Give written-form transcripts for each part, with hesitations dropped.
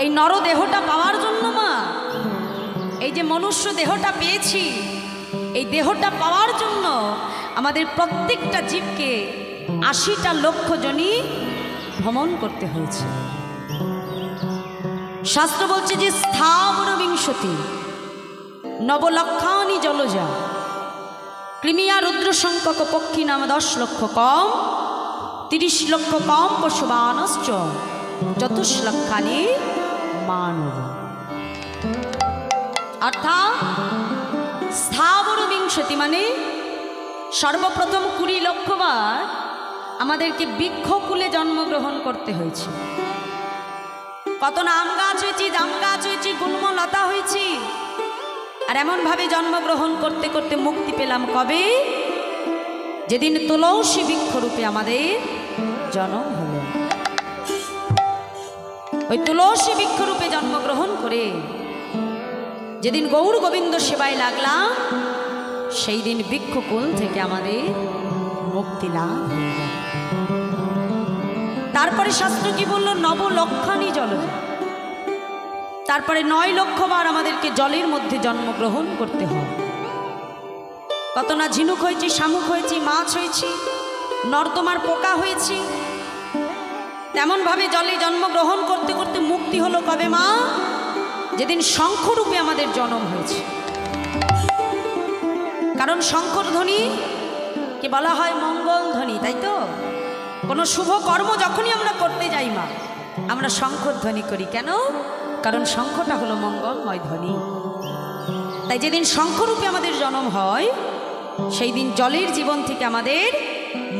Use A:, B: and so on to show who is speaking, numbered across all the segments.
A: এই নরদেহটা পাওয়ার জন্য মা, এই যে মনুষ্য দেহটা পেয়েছি, এই দেহটা পাওয়ার জন্য আমাদের প্রত্যেকটা জীবকে ৮০টা লক্ষ জনই ভ্রমণ করতে হয়েছে। শাস্ত্র বলছে যে স্থাবর বিংশতি নবলক্ষানি জলজা কৃমিয়া রুদ্র সংখ্যক পক্ষী নাম ১০ লক্ষ কম ৩০ লক্ষ কম পশুবানশ্চ চতুষ্লক্ষানি মানব। অর্থাৎ স্থাবর বিংশতি মানে সর্বপ্রথম ২০ লক্ষ বার আমাদেরকে বৃক্ষকুলে জন্মগ্রহণ করতে হয়েছে। কত না আম গাছ হয়েছি, জাম গাছ হয়েছি, গুল্ম লতা হয়েছি, আর এমনভাবে জন্মগ্রহণ করতে করতে মুক্তি পেলাম কবে? যেদিন তুলসী বৃক্ষরূপে আমাদের জন্ম হলো। ওই তুলসী বৃক্ষরূপে জন্মগ্রহণ করে যেদিন গৌর গোবিন্দ সেবায় লাগলাম, সেই দিন বৃক্ষকুল থেকে আমাদের মুক্তি লাভ হয়ে গেল। তারপরে শাস্ত্র কি বলল? নবলক্ষানি জলজ। তারপরে ৯ লক্ষ বার আমাদেরকে জলের মধ্যে জন্মগ্রহণ করতে হয়। কত না ঝিনুক হয়েছি, শামুক হয়েছি, মাছ হয়েছি, নর্দমার পোকা হয়েছি, তেমনভাবে জলে জন্মগ্রহণ করতে করতে মুক্তি হলো কবে মা? যেদিন শঙ্খরূপে আমাদের জন্ম হয়েছে। কারণ শঙ্খর ধ্বনি কে বলা হয় মঙ্গল ধ্বনি, তাই তো? কোনো শুভ কর্ম যখনই আমরা করতে যাই মা, আমরা শঙ্খর ধ্বনি করি। কেন? কারণ শঙ্খটা হলো মঙ্গলময় ধ্বনি। তাই যেদিন শঙ্খরূপে আমাদের জন্ম হয়, সেই দিন জলের জীবন থেকে আমাদের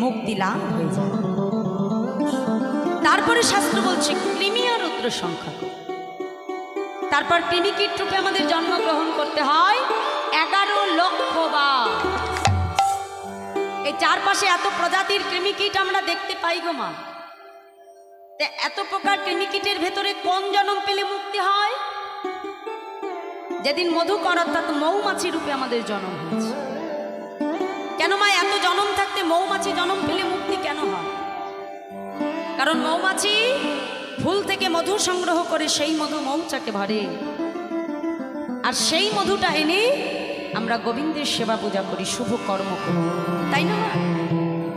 A: মুক্তি লাভ হয়ে যায়। তারপরে শাস্ত্র বলছে কৃমি আর রুদ্র সংখ্যা। তারপর কৃমিকীট রূপে আমাদের জন্মগ্রহণ করতে হয় 11 লক্ষ বার। এই চারপাশে এত প্রজাতির কৃমিকীট আমরা দেখতে পাই গো মা। এত প্রকার কৃমিকীটের ভেতরে কোন জন্ম পেলে মুক্তি হয়? যেদিন মধুকর অর্থাৎ মৌমাছি রূপে আমাদের জন্ম হয়েছে। কেন মা এত জন্ম থাকতে মৌমাছি জন্ম পেলে মুক্তি কেন হয়? কারণ মৌমাছি ফুল থেকে মধু সংগ্রহ করে সেই মধু মৌচাকে ভরে, আর সেই মধুটা এনে আমরা গোবিন্দের সেবা পূজা করি, শুভ কর্ম করি, তাই না?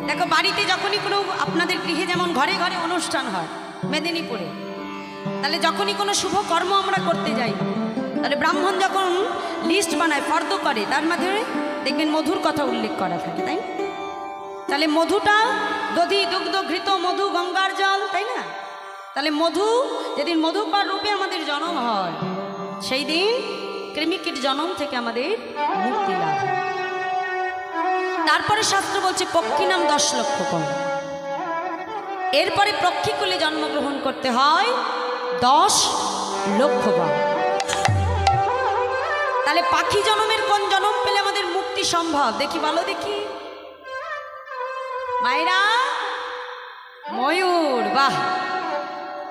A: দেখো বাড়িতে যখনই কোনো আপনাদের গৃহে যেমন ঘরে ঘরে অনুষ্ঠান হয় মেদিনীপুরে, তাহলে যখনই কোনো শুভ কর্ম আমরা করতে যাই, তাহলে ব্রাহ্মণ যখন লিস্ট বানায়, ফর্দ করে, তার মাধ্যমে দেখবেন মধুর কথা উল্লেখ করা থাকে, তাই? তাহলে মধুটা দধি দুগ্ধ ঘৃত মধু গঙ্গার জল, তাই না? তাহলে মধু যেদিন মধুকর রূপে আমাদের জন্ম হয়, সেই দিন কৃমিকীট জন্ম থেকে আমাদের মুক্তি লাভ হয়। তারপরে শাস্ত্র বলছে পক্ষী নাম 10 লক্ষ কম। এরপরে পক্ষীকুলে জন্মগ্রহণ করতে হয় 10 লক্ষ বার। তাহলে পাখি জন্মের কোন জন্ম পেলে আমাদের মুক্তি সম্ভব? দেখি বলো দেখি মায়েরা। ময়ূর। বাহ!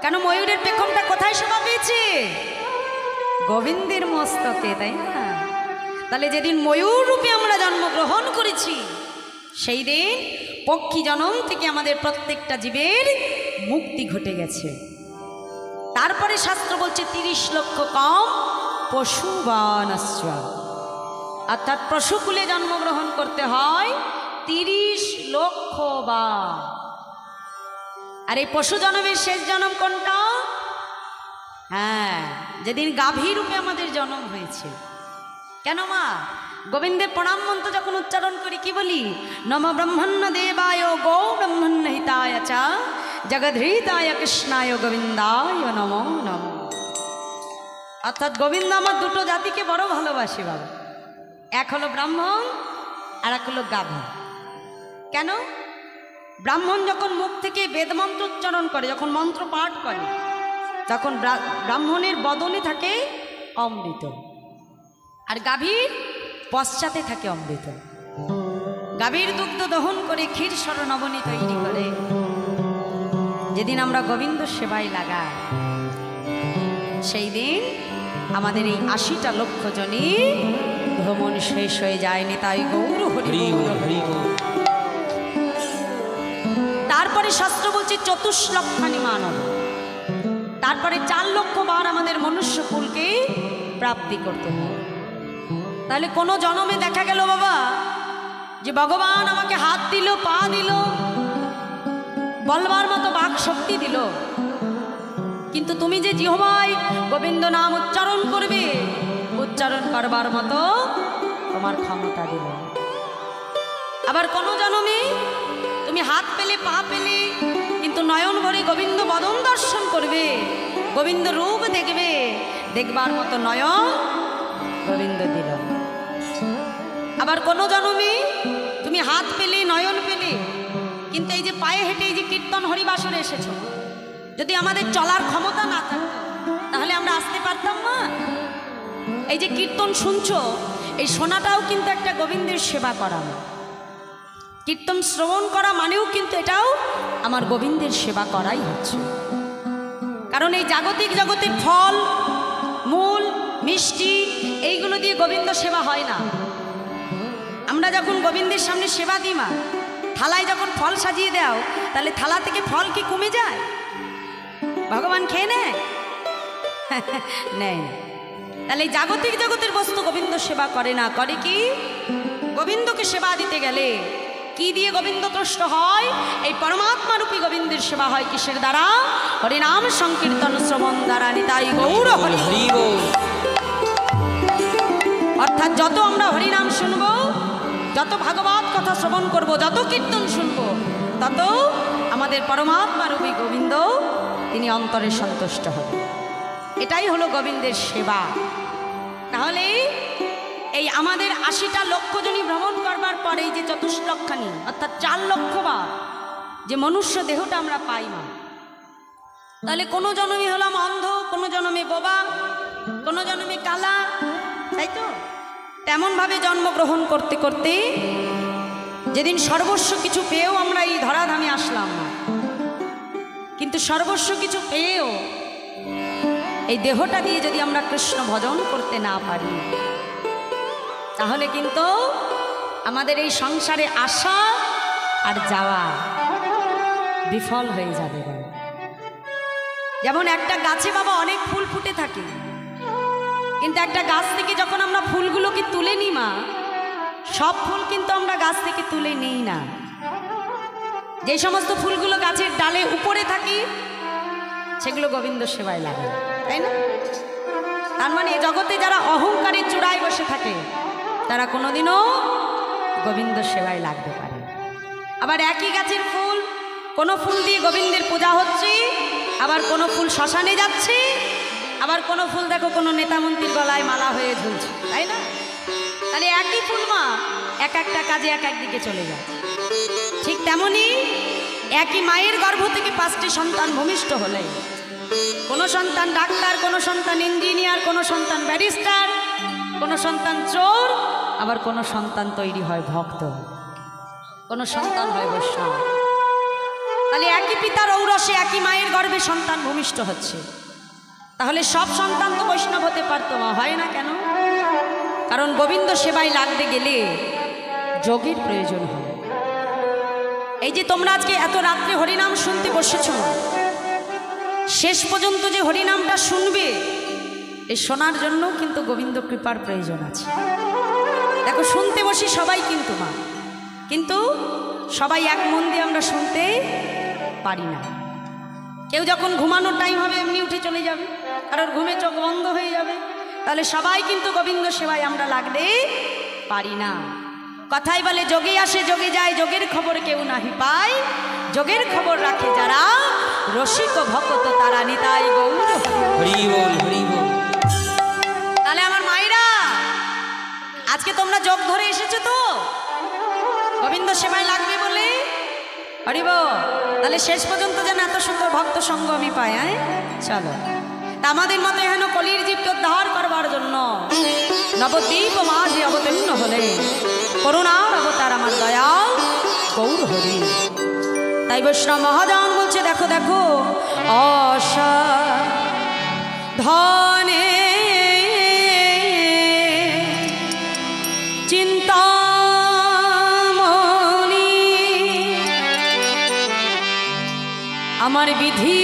A: কেন ময়ূরের পেখমটা কোথায় শোভা পেয়েছে? গোবিন্দের মস্তকে, তাই না? তাহলে যেদিন ময়ূর রূপে আমরা জন্মগ্রহণ করেছি, সেই দিন পক্ষী জন্ম থেকে আমাদের প্রত্যেকটা জীবের মুক্তি ঘটে গেছে। তারপরে শাস্ত্র বলছে 30 লক্ষ কম পশুবানশ্চ, অর্থাৎ পশুকুলে জন্মগ্রহণ করতে হয় 30 লক্ষ বার। আর এই পশু জন্মের শেষ জন্ম কোনটা? হ্যাঁ, যেদিন গাভী রূপে আমাদের জন্ম হয়েছে। কেন মা? গোবিন্দের প্রণাম মন্ত্র যখন উচ্চারণ করি কি বলি? নম ব্রহ্মণ্য দেবায় গো ব্রহ্মণ্য হিতায় চ জগদ্ধিতায় কৃষ্ণায় গোবিন্দায় নমো নমঃ। অর্থাৎ গোবিন্দ আমার দুটো জাতিকে বড় ভালোবাসে বাবা। এক হলো ব্রাহ্মণ আর এক হলো গাভী। কেন? ব্রাহ্মণ যখন মুখ থেকে বেদমন্ত্র উচ্চারণ করে, যখন মন্ত্র পাঠ করে, তখন ব্রাহ্মণের বদনে থাকে অমৃত, আর গাভীর পশ্চাতে থাকে অমৃত। গাভীর দুগ্ধ দহন করে ক্ষীর সর নবনী তৈরি করে যেদিন আমরা গোবিন্দ সেবায় লাগাই, সেই দিন আমাদের এই 80টা লক্ষ জনই ভ্রমণ শেষ হয়ে যায়নি। তাই গৌর হরি হরি। তারপরে শাস্ত্র বলছে 24 লক্ষানি মানব। তারপরে 4 লক্ষ বার আমাদের মনুষ্য কুলকে প্রাপ্তি করতে হয়। তাহলে কোনো জন্মে দেখা গেল বাবা যে ভগবান আমাকে হাত দিল, পা দিল, বলবার মতো বাক শক্তি দিল, কিন্তু তুমি যে জিহ্বায় গোবিন্দ নাম উচ্চারণ করবে, উচ্চারণ করবার মতো তোমার ক্ষমতা দিল। আবার কোনো জন্মে তুমি হাত পেলে, পা পেলে, কিন্তু নয়ন ভরে গোবিন্দ বদন দর্শন করবে, গোবিন্দ রূপ দেখবে, দেখবার মতো নয়ন গোবিন্দ দিল। আবার কোনো জন্মে তুমি হাত পেলে, নয়ন পেলে, কিন্তু এই যে পায়ে হেঁটে এই যে কীর্তন হরিবাসরে এসেছো, যদি আমাদের চলার ক্ষমতা না থাকতো তাহলে আমরা আসতে পারতাম না। এই যে কীর্তন শুনছো, এই শোনাটাও কিন্তু একটা গোবিন্দের সেবা করা। কীর্তন শ্রবণ করা মানেও কিন্তু এটাও আমার গোবিন্দের সেবা করাই হচ্ছে। কারণ এই জাগতিক জগতের ফল, মূল, মিষ্টি এইগুলো দিয়ে গোবিন্দ সেবা হয় না। আমরা যখন গোবিন্দের সামনে সেবা দিই মা, থালায় যখন ফল সাজিয়ে দাও, তাহলে থালা থেকে ফল কি কমে যায়? ভগবান খেয়ে নেয়? নেয়। তাহলে এই জাগতিক জগতের বস্তু গোবিন্দ সেবা করে না, করে কি? গোবিন্দকে সেবা দিতে গেলে কি দিয়ে গোবিন্দ তুষ্ট হয়? এই পরমাত্মা রূপী গোবিন্দের সেবা হয় কিসের দ্বারা? হরিনাম সংকীর্তন শ্রবণ দ্বারা। নিতাই গৌর হরি হরি বল। অর্থাৎ যত আমরা হরিনাম শুনবো, যত ভাগবত কথা শ্রবণ করব, যত কীর্তন শুনব, তত আমাদের পরমাত্মা রূপী গোবিন্দ তিনি অন্তরে সন্তুষ্ট হবেন। এটাই হলো গোবিন্দের সেবা। তাহলে এই আমাদের 80টা লক্ষ জনই ভ্রমণ করবার পরে এই যে চতুষ্লক্ষানি অর্থাৎ 4 লক্ষ বার যে মনুষ্য দেহটা আমরা পাই না, তাহলে কোনো জন্মে হলাম অন্ধ, কোনো জন্মে বোবা, কোনো জন্মে কালা, তাই তো? তেমনভাবে জন্মগ্রহণ করতে করতে যেদিন সর্বস্ব কিছু পেয়েও আমরা এই ধরাধামে আসলাম না, কিন্তু সর্বস্ব কিছু পেয়েও এই দেহটা দিয়ে যদি আমরা কৃষ্ণ ভজন করতে না পারি, তাহলে কিন্তু আমাদের এই সংসারে আসা আর যাওয়া বিফল হয়ে যাবে। যেমন একটা গাছে বাবা অনেক ফুল ফুটে থাকে, কিন্তু একটা গাছ থেকে যখন আমরা ফুলগুলোকে তুলে নিই মা, সব ফুল কিন্তু আমরা গাছ থেকে তুলে নিই না। যে সমস্ত ফুলগুলো গাছের ডালে উপরে থাকি সেগুলো গোবিন্দ সেবায় লাগে, তাই না? তার মানে জগতে যারা অহংকারের চূড়ায় বসে থাকে তারা কোনোদিনও গোবিন্দ সেবায় লাগতে পারে। আবার একই গাছের ফুল, কোনো ফুল দিয়ে গোবিন্দের পূজা হচ্ছে, আবার কোনো ফুল শ্মশানে যাচ্ছে, আবার কোনো ফুল দেখো কোনো নেতামন্ত্রীর গলায় মালা হয়ে ঝুলছে, তাই না? তাহলে একই ফুল মা এক একটা কাজে এক একদিকে চলে যায়। ঠিক তেমনি একই মায়ের গর্ভ থেকে 5টি সন্তান ভূমিষ্ঠ হলে, কোনো সন্তান ডাক্তার, কোনো সন্তান ইঞ্জিনিয়ার, কোনো সন্তান ব্যারিস্টার, কোনো সন্তান চোর, আবার কোনো সন্তান তৈরি হয় ভক্ত, কোনো সন্তান হয় বৈষ্ণব। তাহলে একই পিতার ঔরসে একই মায়ের গর্ভে সন্তান ভূমিষ্ঠ হচ্ছে, তাহলে সব সন্তান তো বৈষ্ণব হতে পারতো না, হয় না কেন? কারণ গোবিন্দ সেবায় লাগতে গেলে যোগের প্রয়োজন হয়। এই যে তোমরা আজকে এত রাত্রে হরিনাম শুনতে বসেছ, শেষ পর্যন্ত যে হরিনামটা শুনবে, এই শোনার জন্য কিন্তু গোবিন্দ কৃপার প্রয়োজন আছে। দেখো শুনতে বসি সবাই কিন্তু মা, কিন্তু সবাই এক মন দিয়ে আমরা শুনতে পারি না। কেউ যখন ঘুমানোর টাইম হবে এমনি উঠে চলে যাবে, কারোর ঘুমে চোখ বন্ধ হয়ে যাবে, তাহলে সবাই কিন্তু গোবিন্দ সেবায় আমরা লাগতে পারি না। কথাই বলে যোগে আসে যোগে যায়, যোগের খবর কেউ নাহি পায়, যোগের খবর রাখে যারা, রসিক ভক্ত তারা। নিতাই গৌর হরি বল হরি বল। তাহলে আমার মায়েরা আজকে তোমরা যোগ ধরে এসেছো তো গোবিন্দ সেবায় লাগবে বলে, হরি বল। তাহলে শেষ পর্যন্ত যেন এত সুন্দর ভক্ত সঙ্গ আমি পাই। চলো, তা আমাদের মতো হেন কলির জীবকে উদ্ধার করবার জন্য নবদ্বীপ মাঝে অবতীর্ণ হলে করুণার অবতার আমার দয়াল গৌর হরি। তাই বৈষ্ণব মহাজন বলছে, দেখো দেখো অসাধনে চিন্তামণি আমার বিধি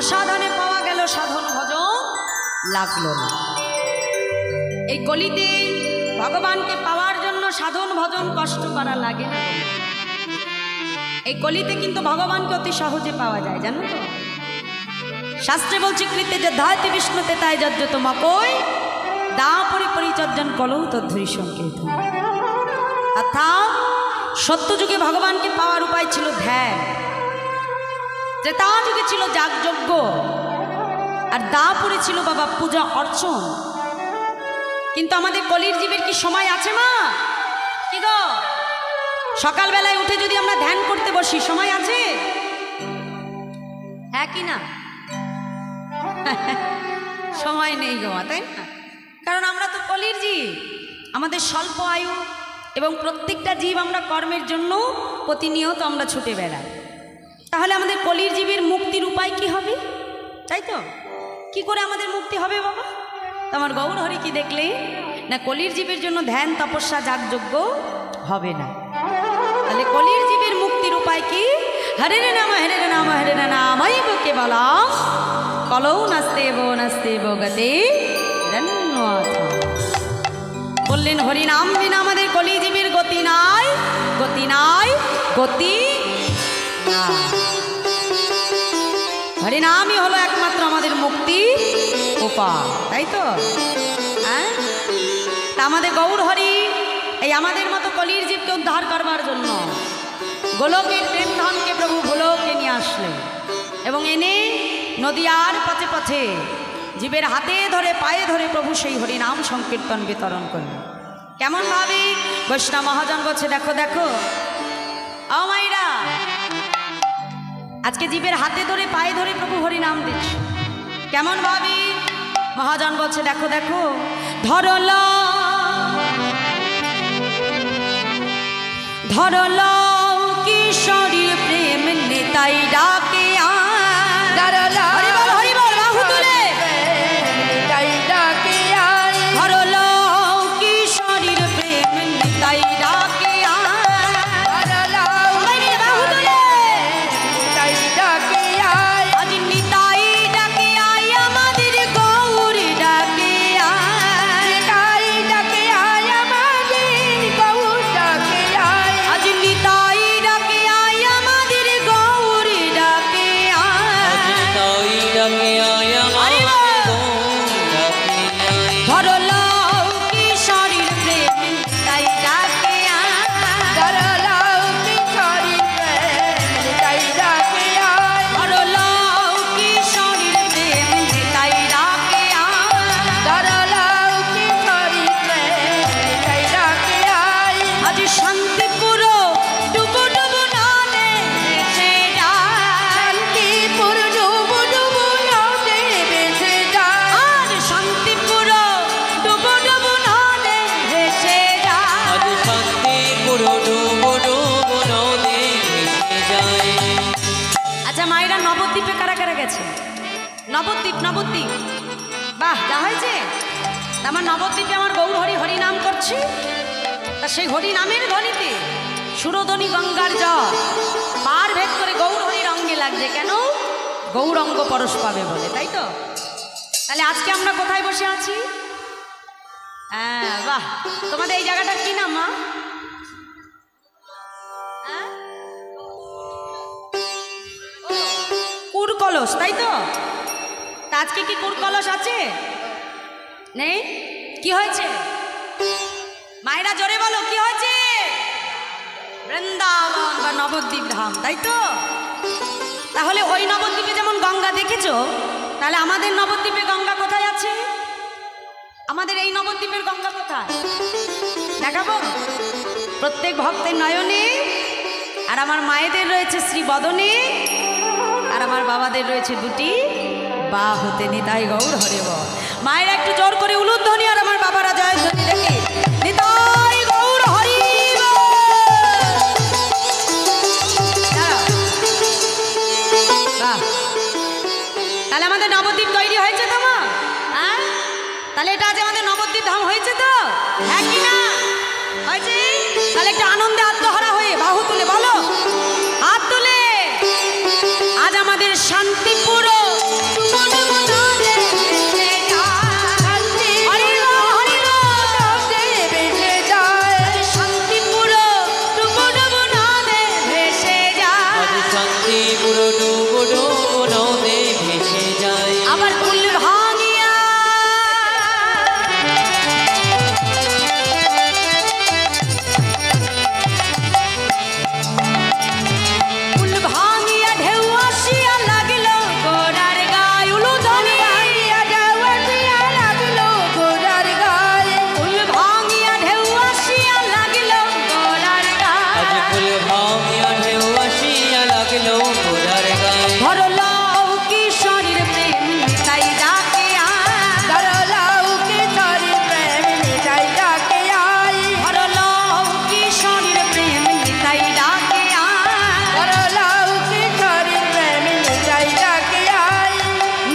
A: অসাধনে পাওয়া গেল, সাধন ভজন লাগলো না। এই কলিতে ভগবানকে পাওয়ার জন্য সাধন ভজন কষ্ট করা লাগে না। এই কলিতে কিন্তু ভগবানকে অতি সহজে পাওয়া যায়, জানো তো? শাস্ত্রে বলছে কৃতে যে ধায়তে বিষ্ণুতে তাই যজ্জত মকই দা পরিচর্যন কলৌ তদ্ধরি সংকেত। অর্থাৎ সত্যযুগে ভগবানকে পাওয়ার উপায় ছিল ধ্যান, ত্রেতা যুগে ছিল যাগযজ্ঞ, আর দাপুরে ছিল বাবা পূজা অর্চন। কিন্তু আমাদের কলির জীবের কি সময় আছে মা? কি গো, সকালবেলায় উঠে যদি আমরা ধ্যান করতে বসি সময় আছে? হ্যাঁ কি না? সময় নেই গো, তাই না? কারণ আমরা তো কলির জীব, আমাদের স্বল্প আয়ু, এবং প্রত্যেকটা জীব আমরা কর্মের জন্য প্রতিনিয়ত আমরা ছুটে বেড়াই। তাহলে আমাদের কলির জীবের মুক্তির উপায় কি হবে, তাই তো? কি করে আমাদের মুক্তি হবে বাবা? তো আমার গৌর হরি কি দেখলে না, কলির জীবের জন্য ধ্যান তপস্যা যাগযজ্ঞ হবে না। তাহলে কলির জীবের মুক্তির উপায় কি? হরে রে নাম হরে রে নাম হরে রে নামাই বকে বলাম কলৌ নাস্তে গতে। বললেন হরি নাম বিনা আমাদের কলি জীবের গতি নাই, গতি নাই, গতি না। হরি নামই হলো একমাত্র আমাদের মুক্তি উপায়, তাই তো? হ্যাঁ, তা আমাদের গৌর হরি এই আমাদের মতো কলির জীবকে উদ্ধার করবার জন্য গোলকের প্রেম ধনকে প্রভু ভোলকে নিয়ে আসলেন, এবং এনে নদিয়ার পথে পথে জীবের হাতে ধরে পায়ে ধরে প্রভু সেই হরিনাম সংকীর্তন বিতরণ করলেন। কেমন ভাবে বৈষ্ণব মহাজন বলছে, দেখো দেখো ও মাইরা, আজকে জীবের হাতে ধরে পায়ে ধরে প্রভু হরিনাম দিচ্ছে। কেমন ভাবে মহাজন বলছে, দেখো দেখো ধরলা ধরলা কিশোরীর প্রেম নেতাই ডাকে ধরলা, হরি বল বাহু তুলে নেতাই ডাকে ধরলা কিশোরীর প্রেম নেতাই ডাকে ধরলা, বাহু তুলে নেতাই ডাকে আজ নিতাই ডাকে আই আমাদের গৌর ডাকে নিতাই ডাকে আই আমাদের গৌর ডাকে আজ নিতাই ডাকে আই আমাদের গৌর ডাকে নিতাই ডাকে আই আমাদের গৌর ডাকে ধরলা কিশোরীর প্রেম নিতাই ডাকে ধরলা কিশোরীর প্রেম নিতাই ডাকে ধরলা কিশোরীর প্রেম নিতাই ডাকে ধরলা কিশোরীর প্রেম নিতাই ডাকে আজ শান্তিপুর ডুবু ডুবু নালে ভেসে যায়, শান্তিপুর ডুবু ডুবু নালে ভেসে যায়, আজ শান্তিপুর ডুবু ডুবু নালে ভেসে যায়, আজ শান্তিপুর ডুবু ডুবু নালে ভেসে যায়। আচ্ছা মায়েরা, নবদ্বীপে কারা কারা গেছে? নবদ্বীপ, নবদ্বীপ, বাহ, যা হয়েছে। আমার নবদ্বীপে আমার গৌর হরি হরি নাম করছি, তা সেই হরি নামের ধ্বনিতে সুরধ্বনি গঙ্গার জল পার ভেদ করে গৌর হরির অঙ্গে লাগছে। কেন? গৌরঙ্গ পরশ পাবে বলে, তাই তো? তাহলে আজকে আমরা কোথায় বসে আছি? হ্যাঁ, বাহ, তোমাদের এই জায়গাটার কি নাম মা? হ্যাঁ? ও, কুরকলস, তাই তো? তা আজকে কি কুরকলস আছে? নেই? কি হয়েছে মায়েরা, জোরে বলো, কি হয়েছে? বৃন্দাবন বা নবদ্বীপ ধাম, তাই তো? তাহলে ওই নবদ্বীপে যেমন গঙ্গা দেখেছো, তাহলে আমাদের নবদ্বীপে গঙ্গা কোথায় আছে? আমাদের এই নবদ্বীপের গঙ্গা কোথায় দেখাবো? প্রত্যেক ভক্তের নয়নে, আর আমার মায়েদের রয়েছে শ্রী বদনে, আর আমার বাবাদের রয়েছে দুটি বাহুতে। নিতাই গৌর হরে বল। মায়েরা একটু জোর করে উলুধ্বনি, আর আমার বাবারা জয়ধ্বনি দেখে নিতাই গৌর হরি বল। বাহ, তাহলে আমাদের নবদ্বীপ তৈরি হয়েছে তো মা? হ্যাঁ, তাহলে এটা আজ আমাদের নবদ্বীপ ধাম হয়েছে তো, হ্যাঁ কি না হয়েছে? তাহলে একটু আনন্দে আত্মহারা হয়ে বাহু তুলে বলো, হাত তুলে, আজ আমাদের শান্তিপুর
B: পুরো ডুবো ডুবো নদে ভেসে যায়।
A: আবার কুল ভাঙিয়া কুল ভাঙিয়া ঢেউ আসিয়া লাগিল গোড়ার গায়ে উলুধ্বনি। ঢেউ আসিয়া লাগিল গোড়ার গায়ে কুল ভাঙিয়া ঢেউ আসিয়া লাগিল গোড়ার গায়ে।
B: আজ কুল ভাঙিয়া ঢেউ আসিয়া লাগিল গোড়ার গায়ে।
A: ধরলাও কিশোরীর প্রেম নিতাই ডাকে আয়। ধরলাও কিশোরীর প্রেম নিতাই ডাকে আয়। ধরলাও কিশোরীর প্রেম নিতাই ডাকে আয়। ধরলাও কিশোরীর প্রেম নিতাই ডাকে আয়।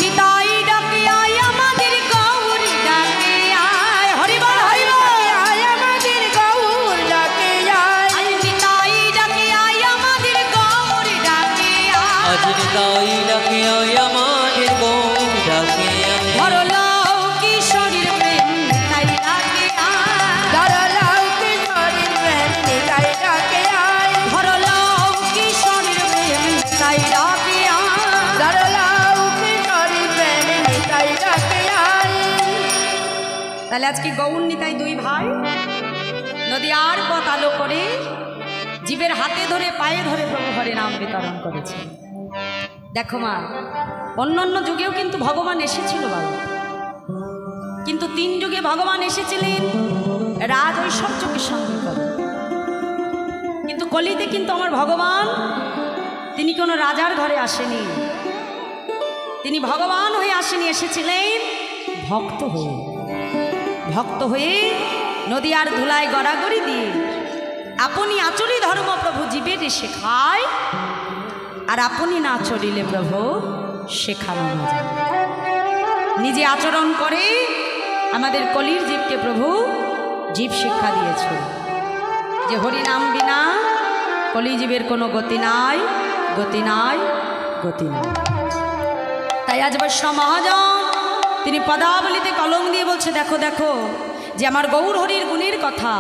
A: নিতাই ডাকে আয় আমাদের গৌরী ডাকে আয়। হরিবল হরিবল আয় আমাদের গৌর ডাকে আয়। আজ নিতাই ডাকে আয় আমাদের গৌরী ডাকে আয়।
B: আজ নিতাই ডাকে আয় আমাদের গৌর ডাকে আয়।
A: ধরলাও কিশোরীর প্রেম নিতাই ডাকে আয়। ধরলাও কিশোরীর প্রেম নিতাই ডাকে আয়। ধরলাও কিশোরীর প্রেম নিতাই ডাকে আয়। ধরলাও কিশোরীর প্রেম নিতাই ডাকে আয়। তাহলে আজকে গৌর নিতাই দুই ভাই নদী আর পথ আলো করে জীবের হাতে ধরে পায়ে ধরে প্রভু হরে নাম বিতরণ করেছে। দেখো মা, অন্যান্য যুগেও কিন্তু ভগবান এসেছিল বাবা, কিন্তু 3 যুগে ভগবান এসেছিলেন রাজ ঐশ্বর্যকে সঙ্গে করে। কিন্তু কলিতে কিন্তু আমার ভগবান তিনি কোনো রাজার ঘরে আসেনি, তিনি ভগবান হয়ে আসেনি, এসেছিলেন ভক্ত হয়ে। ভক্ত হয়ে নদী আর ধুলায় গড়াগড়ি দিয়ে আপনি আচরি ধর্ম প্রভু জীবের শেখায়, আর আপনি না চলিলে প্রভু শেখানো না যায়। নিজে আচরণ করে আমাদের কলির জীবকে প্রভু জীব শিক্ষা দিয়েছে যে হরিনাম বিনা কলি জীবের কোনো গতি নাই, গতি নাই, গতি নাই। তাই আজ বৈষ্ণব মহাজন তিনি পদাবলিতে কলম দিয়ে বলছে, দেখো দেখো যে আমার গৌর হরির গুণের কথা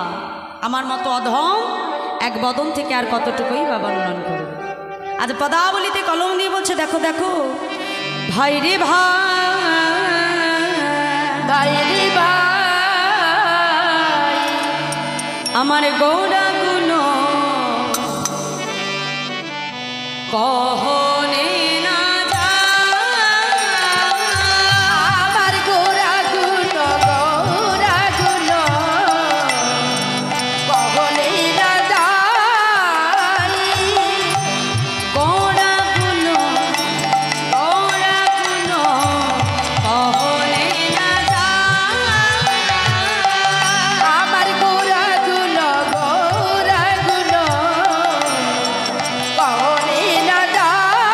A: আমার মতো অধম এক বদন থেকে আর কতটুকুই বা বর্ণন করবে। আজ পদাবলিতে কলম দিয়ে বলছে, দেখো দেখো ভাই রে ভাই রে ভাই আমার গৌরা গুণ কহনে না যায়। আমার গৌরা গুণ গৌরা গুণ কহনে না যায়। গৌরা গুণ কহনে না যায়। আমার গৌরা গুণ কহনে না যায়।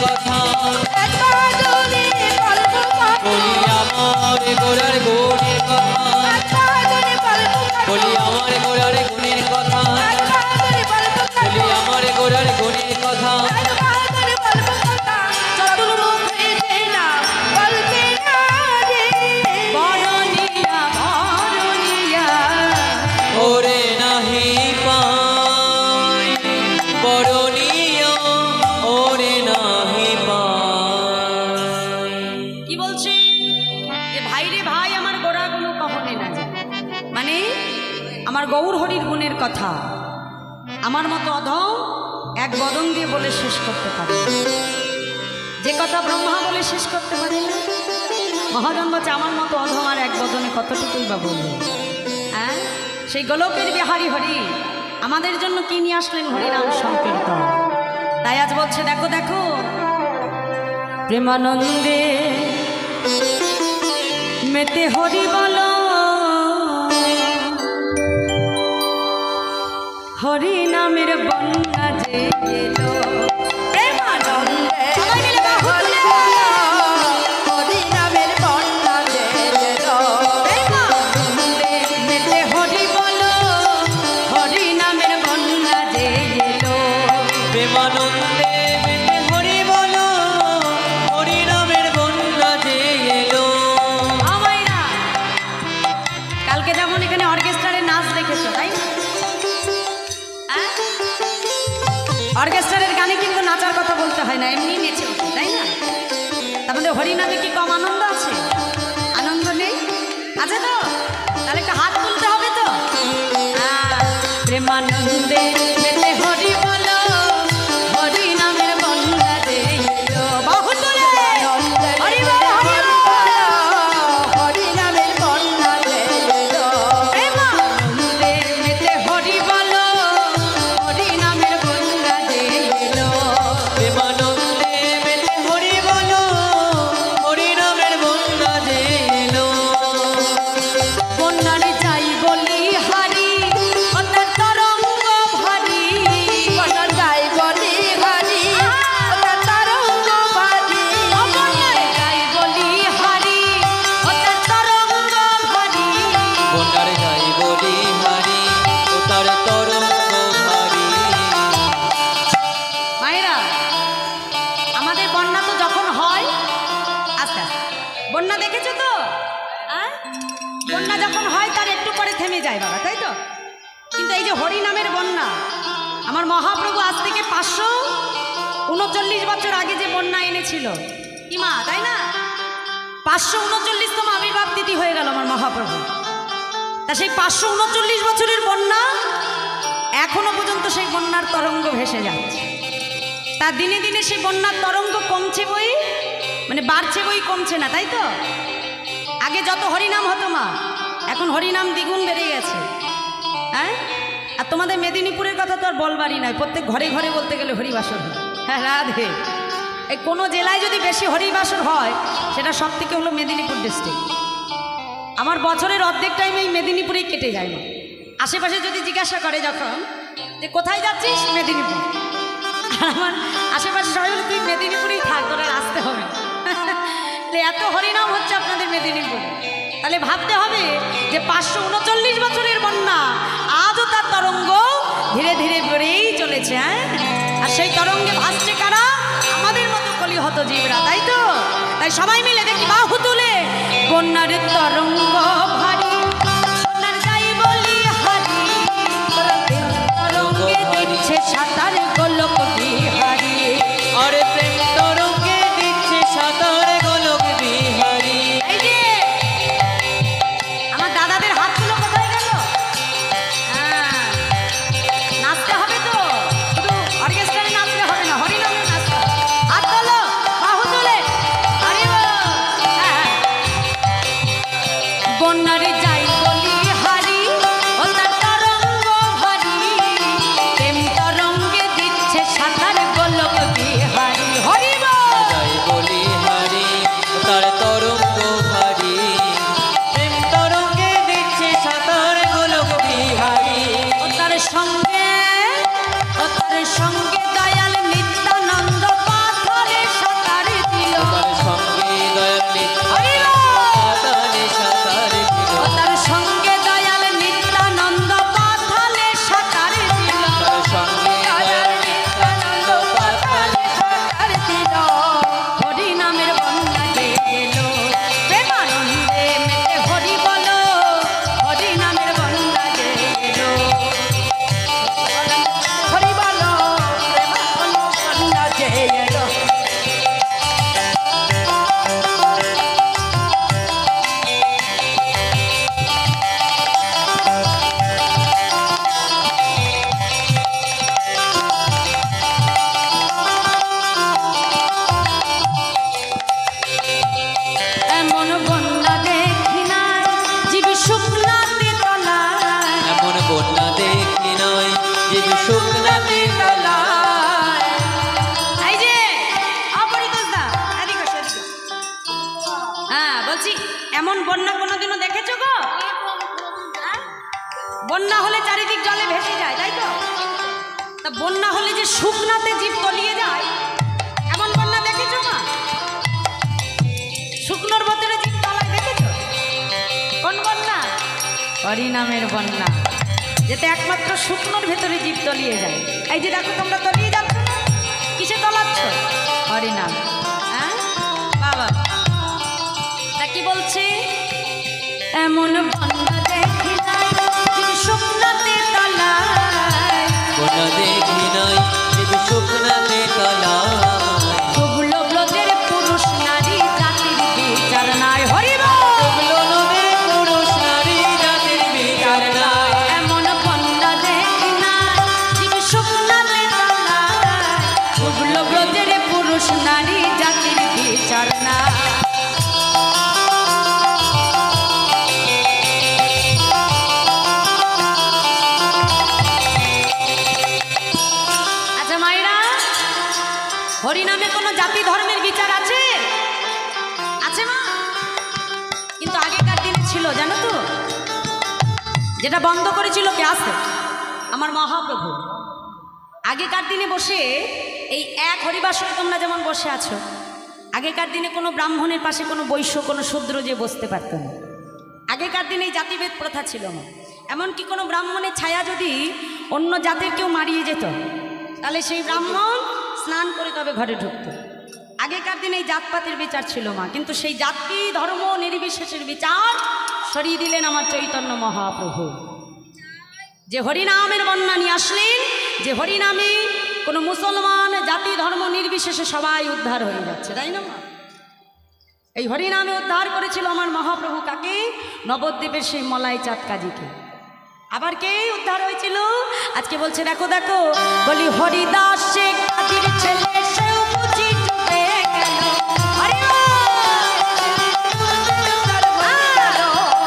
B: কথা বলি আমার গোড়ার গুণের কথা বলি আমার গোড়ার গুণের কথা বলি আমার গোড়ার গুণের কথা ওরে নাহি পাই বরণীয় ওরে নাহি পাই।
A: কি বলছে যে ভাই রে ভাই আমার গোড়া গুণ কখনে না যায়, মানে আমার গৌর হরির গুণের কথা আমার মতো অধম এক বদন দিয়ে বলে শেষ করতে পারে, যে কথা ব্রহ্মা বলে শেষ করতে পারে না। মহাজন বলছে আমার মতো অধম আর এক বদনে কতটুকুই বা বলবে। হ্যাঁ, সেই গোলকের বিহারী হরি আমাদের জন্য কি নিয়ে আসলেন? হরিনাম সংকীর্তন। তাই আজ বলছে দেখো দেখো প্রেমানন্দে মেতে হরি বলো, হরি নামের বন্যা যে এলো, প্রেমানন্দে সবাই মিলে বাহু তুলে বলো, হরি নামের বন্যা যে এলো, প্রেমানন্দে মেতে হরি বলো, হরি নামের বন্যা যে এলো,
B: প্রেমানন্দে মেতে হরি বলো, হরি নামের বন্যা যে এলো।
A: আমাইরা কালকে যেমন এখানে অর্কেস্ট্রারে নাচ দেখেছো তাই না? অর্কেস্ট্রারের গানে কিন্তু নাচার কথা বলতে হয় না, এমনি নেচে ওঠে তাই না? তারপরে হরিনামে কি কম আনন্দ আছে? আনন্দ নেই? আছে তো? তাহলে একটা হাত তুলতে হবে তো। প্রেমানন্দে মেতে হরি বলো, হরি নামের বন্যা যে এলো, বাহু তুলে হরি বল হরি বল, হরি নামের বন্যা যে এলো, প্রেমানন্দে মেতে হরি বলো, হরি নামের বন্যা যে এলো,
B: প্রেমানন্দে মেতে হরি বলো, হরি নামের বন্যা যে এলো।
A: বন্যারে যাই বলি হারি ও তার তরঙ্গ ভারী, বন্যার যাই বলি হারি ও তার তরঙ্গ ভারী, বন্যারে যাই বলি হারি ও তার তরঙ্গ ভারী,
B: বন্যার যাই বলি হারি ও তার তরঙ্গ ভারী।
A: মায়েরা আমাদের বন্যা তো যখন হয়, আস্তে আস্তে বন্যা দেখেছো তো? বন্যা যখন হয় তার একটু পরে থেমে যায় বাবা, তাই তো? কিন্তু এই যে হরি নামের বন্যা, আমার মহাপ্রভু আজ থেকে 539 বছর আগে যে বন্যা এনেছিল কি মা, তাই না? 539তম আবির্ভাব তিথি হয়ে গেল আমার মহাপ্রভু। তা সেই 539 বছরের বন্যা এখনো পর্যন্ত সেই বন্যার তরঙ্গ ভেসে যাচ্ছে। তা দিনে দিনে সেই বন্যার তরঙ্গ কমছে বই, মানে বাড়ছে বই, কমছে না, তাই তো? আগে যত হরিনাম হতো মা, এখন হরিনাম দ্বিগুণ বেড়ে গেছে। হ্যাঁ, আর তোমাদের মেদিনীপুরের কথা তো আর বলবারই নয়, প্রত্যেক ঘরে ঘরে বলতে গেলে হরিবাসর হয়। হ্যাঁ রাধে, এই কোনো জেলায় যদি বেশি হরিবাসর হয় সেটা সব থেকে হলো মেদিনীপুর ডিস্ট্রিক্ট। আমার বছরের অর্ধেক টাইম এই মেদিনীপুরেই কেটে যায় না। আশেপাশে যদি জিজ্ঞাসা করে যখন যে কোথায় যাচ্ছিস, মেদিনীপুর, আর আমার আশেপাশে সবাই বলে তুই মেদিনীপুরেই থাক, তোরা আসতে হবে। এত হরিনাম হচ্ছে আপনাদের মেদিনীপুরে, তাহলে ভাবতে হবে যে 539 বছরের বন্যা আজও তার তরঙ্গ ধীরে ধীরে বেড়েই চলেছে। হ্যাঁ, আর সেই তরঙ্গে ভাসছে কারা? আমাদের মতো কলিহত জীবরা, তাই তো? তাই সবাই মিলে দেখি বাহু তুলে, বন্যার তরঙ্গ ভারী, বন্যার যাই বলি হারি, তরঙ্গে দিচ্ছে সাঁতার গোলক বিহারি,
B: আরে প্রেম তরঙ্গে দিচ্ছে সাঁতার গোলক বিহারি।
A: এই যে আমার দাদাদের হাতগুলো কোথায় গেল? হ্যাঁ, নাচতে হবে তো, শুধু অর্কেস্ট্রারে নাচতে হবে না, হরিনামে নাচতে হবে। হাত তোলো, বাহু তুলে, হরি বল। হ্যাঁ, বন্যা এমন বন্যা কোনোদিনও দেখেছো গো? হ্যাঁ? বন্যা হলে চারিদিক জলে ভেসে যায়, তাই তো? তা বন্যা হলে যে শুকনাতে জীব তলিয়ে যায়, এমন বন্যা দেখেছো মা? শুকনোর ভেতরে জীব তলায় দেখেছো? কোন বন্যা? হরিনামের বন্যা, যেতে একমাত্র শুকনোর ভেতরে জীব তলিয়ে যায়। এই যে দেখো তোমরা তলিয়ে যাচ্ছ না, কিসে তলাচ্ছ? হরিনাম। হ্যাঁ বাবা, তা কি বলছে? এমন বন্যা দেখি নাই জীব শুকনাতে তলায়,
B: বন্যা দেখি নাই জীব শুকনাতে তলায়,
A: ডুবলো ব্রজের পুরুষ নারী জাতির বিচার নাই। হরি বল।
B: ডুবলো নদে পুরুষ নারী জাতির বিচার নাই।
A: এমন বন্যা দেখি নাই জীব শুকনাতে তলায়, ডুবলো ব্রজের পুরুষ নারী জাতির বিচার নাই। আচ্ছা মায়েরা, হরিনামে কোনো জাতি ধর্মের বিচার আছে? আছে মা? কিন্তু আগেকার দিনে ছিল, জানো তো? যেটা বন্ধ করেছিল কে? আছে আমার মহাপ্রভু। আগেকার দিনে বসে এই এক হরিবাসরে তোমরা যেমন বসে আছো, আগেকার দিনে কোনো ব্রাহ্মণের পাশে কোনো বৈশ্য কোনো শূদ্র যে বসতে পারত না। আগেকার দিনে এই জাতিভেদ প্রথা ছিল না। এমনকি কোনো ব্রাহ্মণের ছায়া যদি অন্য জাতের কেউ মারিয়ে যেত, তাহলে সেই ব্রাহ্মণ স্নান করে তবে ঘরে ঢুকত। আগেকার দিনে এই জাতপাতের বিচার ছিল মা, কিন্তু সেই জাতি ধর্ম নির্বিশেষের বিচার সরিয়ে দিলেন আমার চৈতন্য মহাপ্রভু। যে হরিনামের বন্যা নিয়ে আসলেন, যে হরিনামে কোনো মুসলমান জাতি ধর্ম নির্বিশেষে সবাই উদ্ধার হয়ে যাচ্ছে, তাই না মা? এই হরিনামে উদ্ধার করেছিল আমার মহাপ্রভু কাকে? নবদ্বীপের সেই মলাই চাঁদ কাজীকে। আবার কে উদ্ধার হয়েছিল? আজকে বলছে দেখো দেখো, বলি হরিদাস শেখ কাজীর ছেলে সেও বুঝি ডুবে গেল। হরি বল।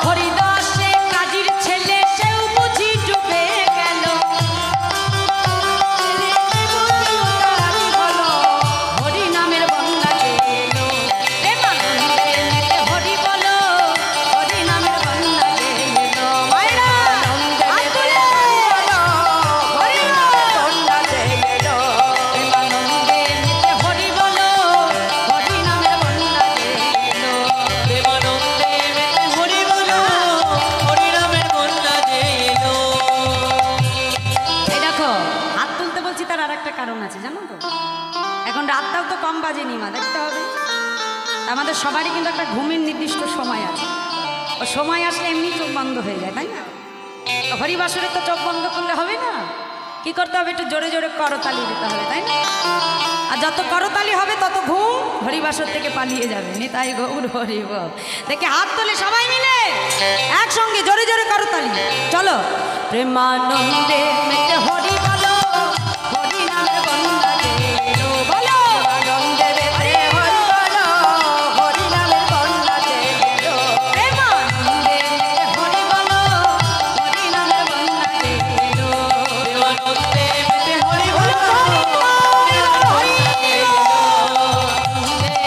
A: হরিদাস শেখ কাজীর ছেলে সেও বুঝি ডুবে গেল। হরিনামের বন্যা এলো, প্রেমানন্দে মেতে হরি বলো, হরিনামের বন্যা এলো। মায়েরা হাত তুলে বলো, হরিনামের বন্যা এলো। প্রেমানন্দে মেতে হরি বলো, হরিনামের বন্যা এলো।
B: প্রেমানন্দে মেতে হরি বলো, হরিনামের বন্যা এলো।
A: এই দেখো, হাত তুলতে বলছি তার আর একটা কারণ আছে, জানো তো? এখন রাতটাও তো কম বাজেনি মা, দেখতে হবে। আমাদের সবারই কিন্তু একটা ঘুমের নির্দিষ্ট সময় আছে। ও সময় আসলে এমনি চোখ বন্ধ হয়ে যায়, তাই না? তো হরিবাসরে তো চোখ বন্ধ করলে হবে না, কি করতে হবে? একটু জোরে জোরে করতালি দিতে হবে, তাই না? আর যত করতালি হবে তত ঘুম হরিবাসর থেকে পালিয়ে যাবে। নিতাই গৌর হরি বল। দেখে হাত তোলে সবাই মিলে একসঙ্গে জোরে জোরে করতালি। চলো। প্রেমানন্দে মেতে হরি বলো, হরি নামের বন্যা এলো। বলো আনন্দে মেতে হরি বলো, হরি নামের বন্যা এলো। প্রেমানন্দে মেতে হরি বলো, হরি নামের বন্যা এলো।
B: প্রেমানন্দে মেতে হরি বলো,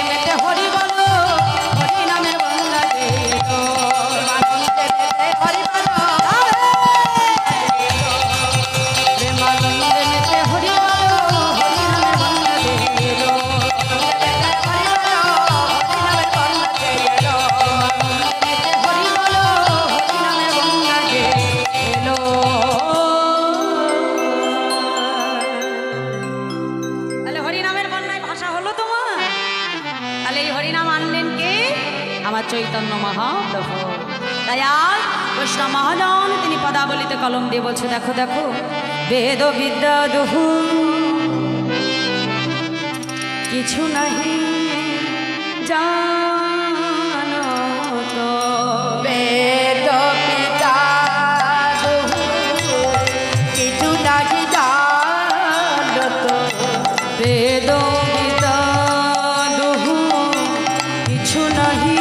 A: মেতে হরি বলো, হরি নামের বন্যা এলো। আনন্দে মেতে হরি বলো, প্রেমানন্দে মেতে হরি বলো, হরি নামের বন্যা এলো। হরি বলো, হরি নামের বন্যা এলো। মেতে হরি বলো, হরি নামের বন্যা এলো। তাহলে হরিনামের বন্যায় ভাষা হলো তোমার। তাহলে এই হরিনাম আনলেন কে? আমার চৈতন্য মহাপ্রভু। তাই আর কৃষ্ণ মহাজন তিনি পদাবলিতে কলম দিয়ে বলছে দেখো দেখো, বেদ বিদ্যা দুহু কিছু নাহি জানো তো। বেদ বিদ্যা দুহু কিছু নাহি জানো তো। বেদ বিদ্যা দুহু কিছু নাহি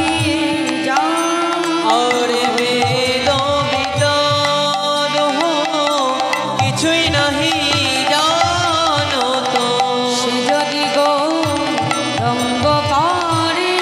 A: জানো।
B: আরে বেদ বিদ্যান কিছুই নাহি জানো তো।
A: সে যদি গৌরঙ্গ করে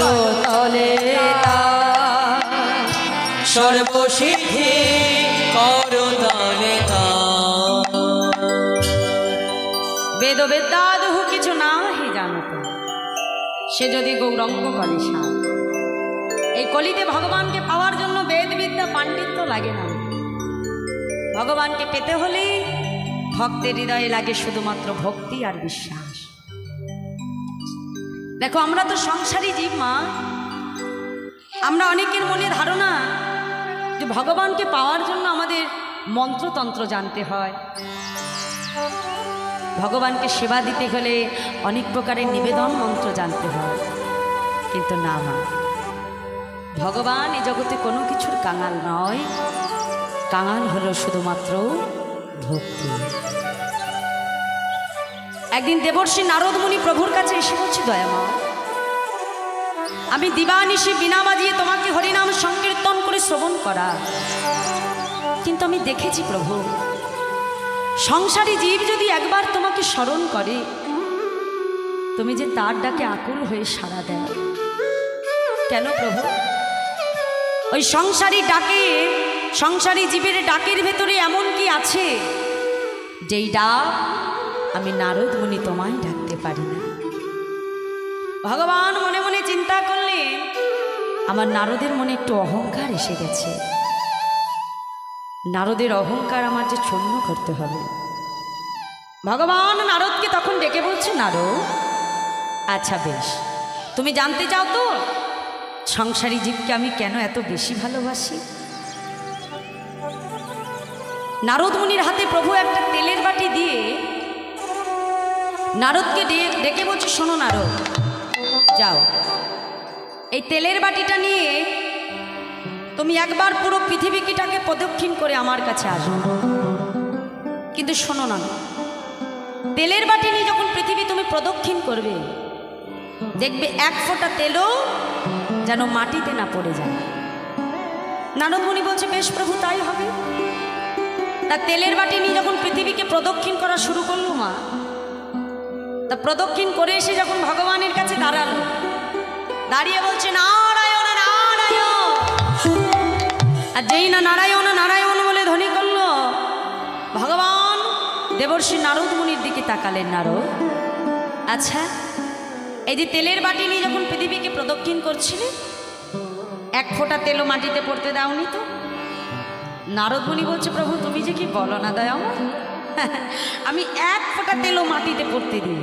A: করতলে তার।
B: সর্বসিদ্ধি করতলে তার।
A: বেদ বেদাদহু কিছু নাহি জানত, সে যদি গৌরঙ্গ কলে সার। এই কলিতে ভগবানকে পাওয়ার জন্য বেদ বিদ্যা পাণ্ডিত্য লাগে না। ভগবানকে পেতে হলে ভক্তের হৃদয়ে লাগে শুধুমাত্র ভক্তি আর বিশ্বাস। দেখো আমরা তো সংসারী জীব মা, আমরা অনেকের মনে ধারণা যে ভগবানকে পাওয়ার জন্য আমাদের মন্ত্রতন্ত্র জানতে হয়, ভগবানকে সেবা দিতে হলে অনেক প্রকারের নিবেদন মন্ত্র জানতে হয়। কিন্তু না মা, ভগবান এই জগতে কোনো কিছুর কাঙাল নয়, কাঙাল হলো শুধুমাত্র ভক্তি। একদিন দেবর্ষি নারদ মুনি প্রভুর কাছে এসে বলছি, দয়ামা, আমি দিবানিশি বিনা বাজিয়ে তোমাকে হরিনাম সংকীর্তন করে শ্রবণ করা, কিন্তু আমি দেখেছি প্রভু, সংসারী জীব যদি একবার তোমাকে স্মরণ করে, তুমি যে তার ডাকে আকুল হয়ে সাড়া দেয়। কেন প্রভু? ওই সংসারী ডাকে, সংসারী জীবের ডাকের ভেতরে এমন কি আছে যেই ডাক আমি নারদ মুনি তোমায় ডাকতে পারি না। ভগবান মনে মনে চিন্তা করলে আমার নারদের মনে একটু অহংকার এসে গেছে, নারদের অহংকার আমার যে ছন্ন করতে হবে। ভগবান নারদকে তখন ডেকে বলছে, নারদ, আচ্ছা বেশ, তুমি জানতে চাও তো সংসারী জীবকে আমি কেন এত বেশি ভালোবাসি? নারদ মুনির হাতে প্রভু একটা তেলের বাটি দিয়ে নারদকে ডেকে বলছে, শোনো নারদ, যাও এই তেলের বাটিটা নিয়ে তুমি একবার পুরো পৃথিবীটাকে প্রদক্ষিণ করে আমার কাছে আসো। কিন্তু শোনো না, তেলের বাটি নিয়ে যখন পৃথিবী তুমি প্রদক্ষিণ করবে, দেখবে এক ফোঁটা তেলও যেন মাটিতে না পড়ে যায়। নারদ মুনি বলছে, বেশ প্রভু, তাই হবে। তা তেলের বাটি নিয়ে যখন পৃথিবীকে প্রদক্ষিণ করা শুরু করলো মা, তা প্রদক্ষিণ করে এসে যখন ভগবানের কাছে দাঁড়ালো, দাঁড়িয়ে বলছে, নারায়ণ নারায়ণ। আর যেই না নারায়ণ নারায়ণ বলে ধ্বনি করলো, ভগবান দেবর্ষি নারদ মুনির দিকে তাকালেন। নারদ, আচ্ছা এই যে তেলের বাটি নিয়ে যখন পৃথিবীকে প্রদক্ষিণ করছিলে, এক ফোঁটা তেলও মাটিতে পড়তে দাওনি তো? নারদ মুনি বলছে, প্রভু তুমি যে কি বলো না দয়া, আমি এক ফোঁটা তেলও মাটিতে পড়তে দিই।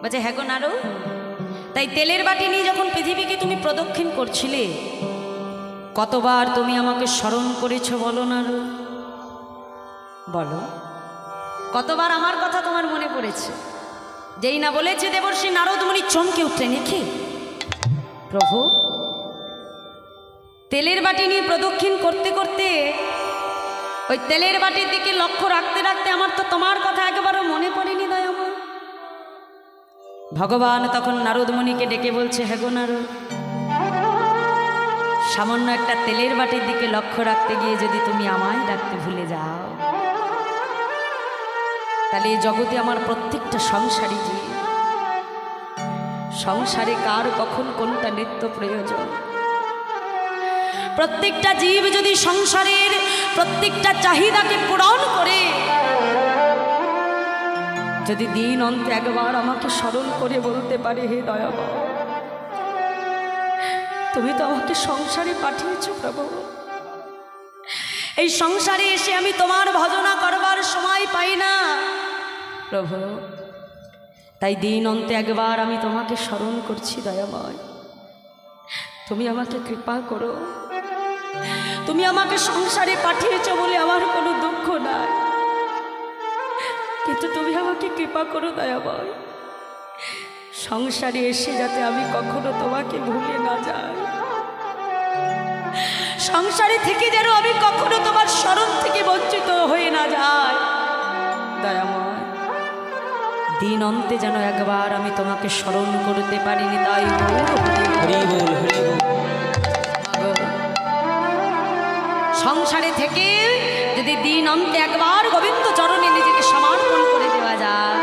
A: বলছে, হ্যাঁ গো নারদ, তাই তেলের বাটি নিয়ে যখন পৃথিবীকে তুমি প্রদক্ষিণ করছিলে, কতবার তুমি আমাকে স্মরণ করেছো বলো নারদ? বলো, কতবার আমার কথা তোমার মনে পড়েছে? যেই না বলেছে দেবর্ষি নারদ মুনি চমকে উঠলেন, দেখে প্রভু তেলের বাটি নিয়ে প্রদক্ষিণ করতে করতে ওই তেলের বাটির দিকে লক্ষ্য রাখতে রাখতে আমার তো তোমার কথা একেবারে মনে পড়েনি দয়ামা। ভগবান তখন নারদ মুনিকে ডেকে বলছে, হ্যাঁ গো নারদ, সামান্য একটা তেলের বাটির দিকে লক্ষ্য রাখতে গিয়ে যদি তুমি আমায় ডাকতে ভুলে যাও, তাহলে এই জগতে আমার প্রত্যেকটা সংসারী জীব, সংসারে কার কখন কোনটা নিত্য প্রয়োজন, প্রত্যেকটা জীব যদি সংসারের প্রত্যেকটা চাহিদাকে পূরণ করে, যদি দিন অন্তে একবার আমাকে স্মরণ করে বলতে পারে, হে দয়াময়, তুমি তো আমাকে সংসারে পাঠিয়েছ প্রভু, এই সংসারে এসে আমি তোমার ভজনা করবার সময় পাই না প্রভু, তাই দিন অন্তে একবার আমি তোমাকে স্মরণ করছি দয়াময়, তুমি আমাকে কৃপা করো। তুমি আমাকে সংসারে পাঠিয়েছ বলে আমার কোনো দুঃখ নাই, কিন্তু তুমি আমাকে কৃপা করো দয়াময়, সংসারে এসে যাতে আমি কখনো তোমাকে ভুলে না যাই, সংসারে থেকে যেন আমি কখনো তোমার স্মরণ থেকে বঞ্চিত হয়ে না যাই দয়াময়, দিন অন্তে যেন একবার আমি তোমাকে স্মরণ করতে পারিনি, তাই সংসারে থেকে যদি দিন অন্তে একবার গোবিন্দ চরণে নিজেকে সমর্পণ করে দেওয়া যায়,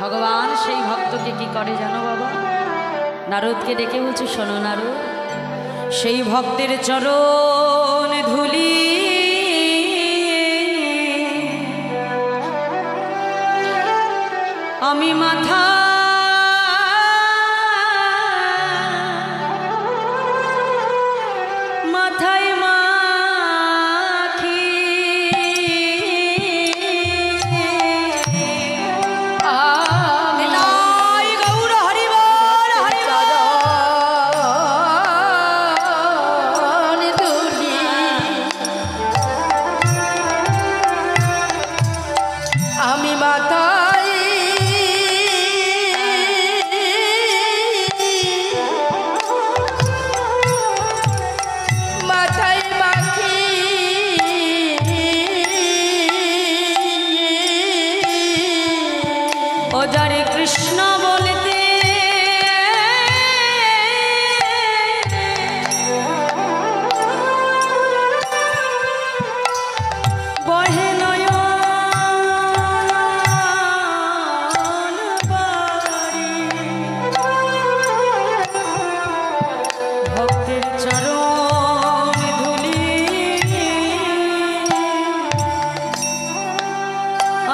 A: ভগবান সেই ভক্তকে কি করে জানো বাবা? নারদকে ডেকে বলছে, শোনো নারদ, সেই ভক্তের চরণ ধুলি আমি মাথা মাথায় মাখি নিতাই গৌর হরি বল হরি বল।
C: আমি মাথায় মাথায় মাখি
A: ও যারে কৃষ্ণ বলতে বহে নয়ন বারি, ভক্তের চরণ ধুলি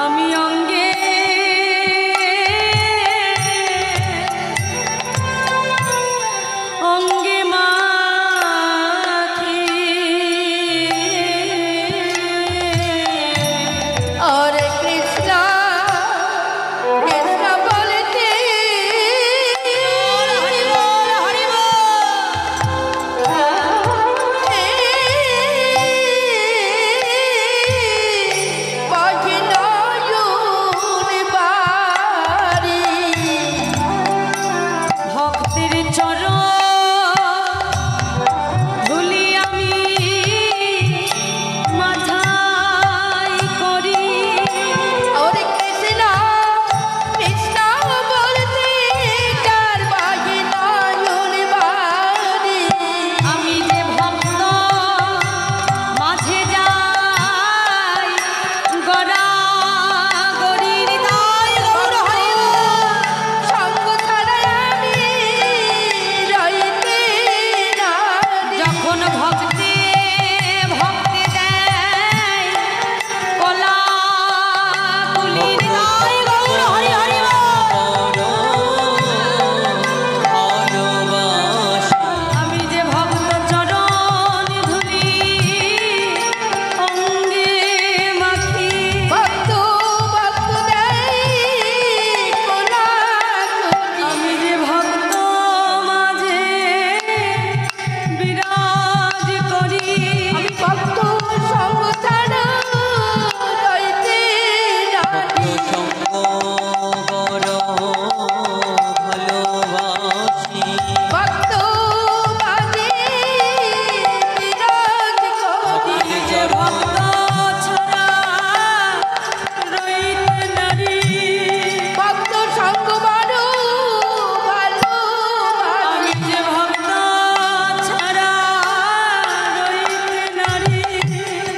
A: আমি অঙ্গে অঙ্গে মাখি।
C: ওরে কৃষ্ণ কৃষ্ণ বলতে
A: হরি বল হরি বল।
C: বহে নয়ন বারি,
A: ভক্তের চরণ ধুলি আমি মাথায় করি।
C: ওরে কৃষ্ণ কৃষ্ণ বলতে কার বহে নয়ন বারি,
A: আমি যে ভক্ত মাঝে যাই গড়া গরির দায় গৌর হরি বল।
C: সঙ্গ ছাড়া আমি রইতে নারি।
A: যখন ভক্তে ভক্তে দেয় কলা কুলির দায় গৌর হরি হরি বল।
B: ভালোবাসি
A: আমি যে ভক্ত চরণ ধুলি অঙ্গে মাখি।
C: ভক্ত ভক্ত দেয় কোলা করি,
A: আমি যে ভক্ত মাঝে বিরাজ করি।
C: আমি ভক্ত সঙ্গ ছাড়া রইতে নারি।
B: সঙ্গ বড় ভালোবাসি
C: ভক্ত মাঝে বিরাজ করি,
A: আমি যে ভক্ত ছাড়া রইতে নারী।
C: ভক্ত সঙ্গ বড় ভালোবাসি।
A: আমি যে ভক্ত ছাড়া রইতে নারী।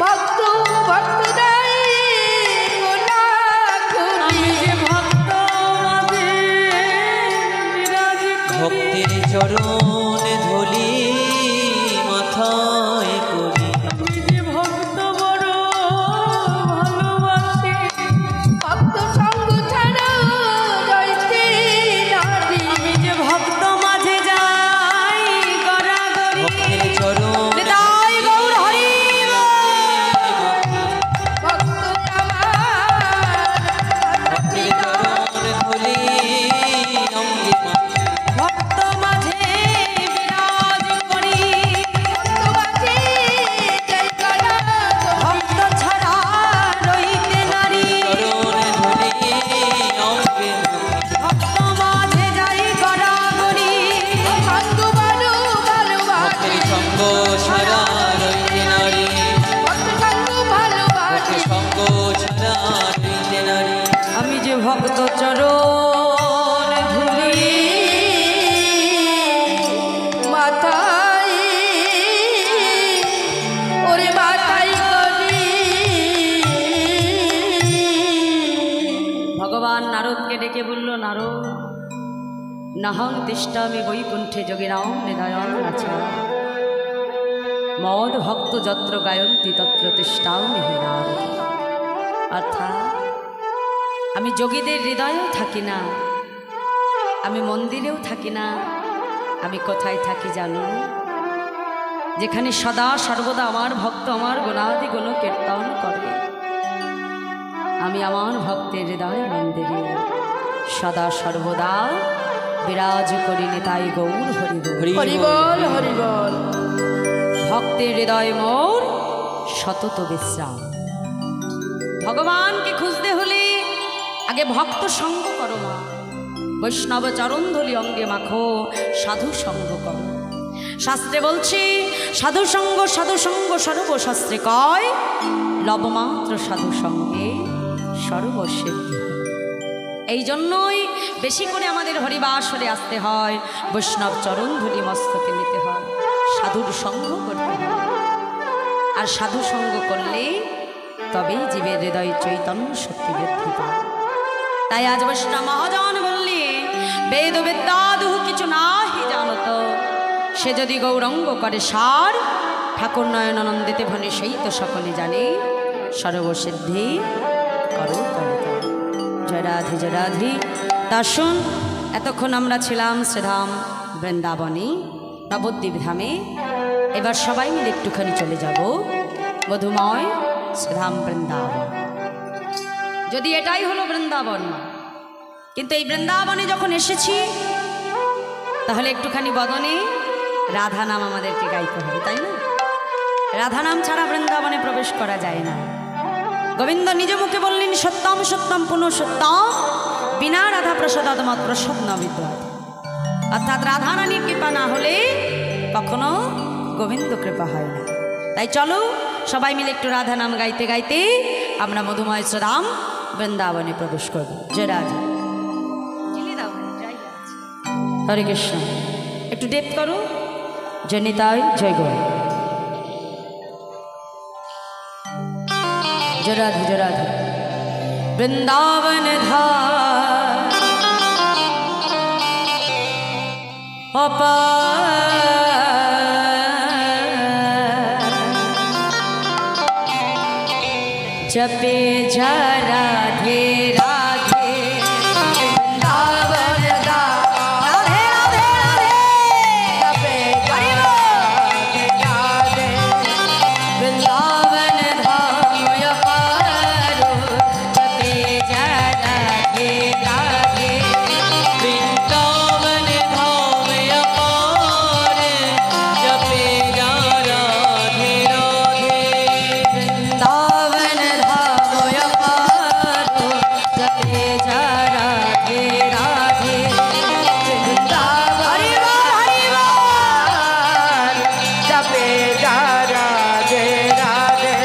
C: ভক্ত ভক্ত দেয় কোলা করি,
A: আমি যে ভক্ত মাঝে বিরাজ করি।
B: ভক্তের চরণ ধুলি মাথায় করি
A: আমি যে ভক্ত বড় ভালোবাসি।
C: ভক্ত সঙ্গ ছাড়া রইতে নারি।
A: আমি যে ভক্ত মাঝে যাই গড়াগড়ি।
B: ভক্তের চরণ
A: নিতাই গৌর হরি বল।
C: ভক্ত আমার
B: ভক্তের চরণ ধুলি অঙ্গে মাখি।
A: ভক্ত মাঝে বিরাজ করি।
C: ভক্ত
A: নাহং তিষ্ঠামি বৈকুণ্ঠে যোগিনাং হৃদয়ং রচনা মদ ভক্ত যত্র গায়ন্তি তত্র তিষ্ঠামি হৃদয়। অর্থাৎ আমি যোগীদের হৃদয়েও থাকি না, আমি মন্দিরেও থাকি না, আমি কোথায় থাকি জানো? যেখানে সদা সর্বদা আমার ভক্ত আমার গুণাদি গুণ কীর্তন করে, আমি আমার ভক্তের হৃদয় মন্দিরে সদা সর্বদা বিরাজ করি। নিতাই গৌর হরি
C: হরি বল হরি বল।
A: ভক্তের হৃদয় মোর সতত বিশ্রাম। ভগবানকে খুঁজতে হলে আগে ভক্ত সঙ্গ করো মা, বৈষ্ণব চরণ ধুলি অঙ্গে মাখো, সাধু সঙ্গ করো। শাস্ত্রে বলছি সাধু সঙ্গ সর্বশাস্ত্রে কয়, লবমাত্র সাধু সঙ্গে সর্বসিদ্ধি। এই জন্যই বেশি করে আমাদের হরিবাসরে আসতে হয়, বৈষ্ণব চরণ ধুলি মস্তকে নিতে হয়, সাধুর সঙ্গ করতে হয়। আর সাধু সঙ্গ করলে তবেই জীবের হৃদয় চৈতন্য শক্তি বৃদ্ধি পায়। তাই আজ বৈষ্ণব মহাজন বললে, বেদ বিদ্যাদুহ কিছু নাহি জানত, সে যদি গৌরঙ্গ করে সার, ঠাকুর নয়নানন্দিতে ভনে সেই তো সকলে জানে, সর্বসিদ্ধি করো তবে। জয় রাধে জয় রাধে। তা শুন, এতক্ষণ আমরা ছিলাম শ্রীধাম বৃন্দাবনে নবদ্বীপ ধামে। এবার সবাই মিলে একটুখানি চলে যাব মধুময় শ্রীধাম বৃন্দাবন। যদি এটাই হলো বৃন্দাবন, কিন্তু এই বৃন্দাবনে যখন এসেছি তাহলে একটুখানি বদনে রাধা নাম আমাদেরকে গাইতে হবে, তাই না? রাধা নাম ছাড়া বৃন্দাবনে প্রবেশ করা যায় না। গোবিন্দ নিজ মুখে বললেন, সত্যম সত্যম পুনঃ সত্যম, বিনা রাধা প্রসাদাদ মত প্রসাদ ন বিদ্যাৎ। অর্থাৎ রাধা রানীর কৃপা না হলে কখনো গোবিন্দ কৃপা হয় না। তাই চলো সবাই মিলে একটু রাধা নাম গাইতে গাইতে আমরা মধুময় শ্রীধাম বৃন্দাবনে প্রবেশ করব। জয় রাধা। হরে কৃষ্ণ। একটু ডেপ করো। জয় নিতাই জয় গৌর। जय राधे जय राधे। वृंदावन धार जपे जा राधे राधे, वृंदावन राधे राधे राधे, जपे जा राधे राधे, वृंदावन धाम अपारो, जपे जा राधे राधे,
B: वृंदावन धाम अपार, जपे जा राधे राधे।
A: वृंदावन धाम अपारो, जपे जा राधे राधे,
C: हरि बोल जपे जा राधे राधे।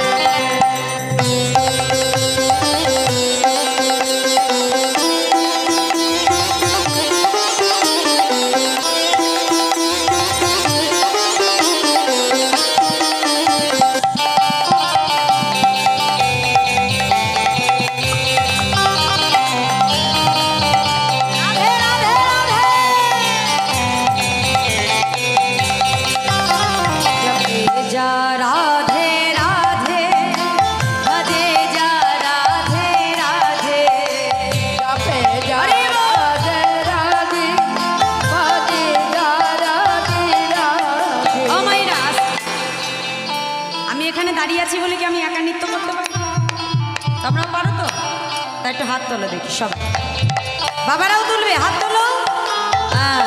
A: राधे राधे राधे। जपे जा राधे राधे, भजे जा राधे राधे,
C: जपे जा राधे राधे, भजे जा राधे राधे।
A: ও মাইরা, আমি এখানে দাঁড়িয়ে আছি বলে কি আমি একা নৃত্য করতে পারি? তোমরা পারো তো? তা একটু হাত তোলো দেখি সব। বাবারাও তুলবে, হাত তোলো। হ্যাঁ,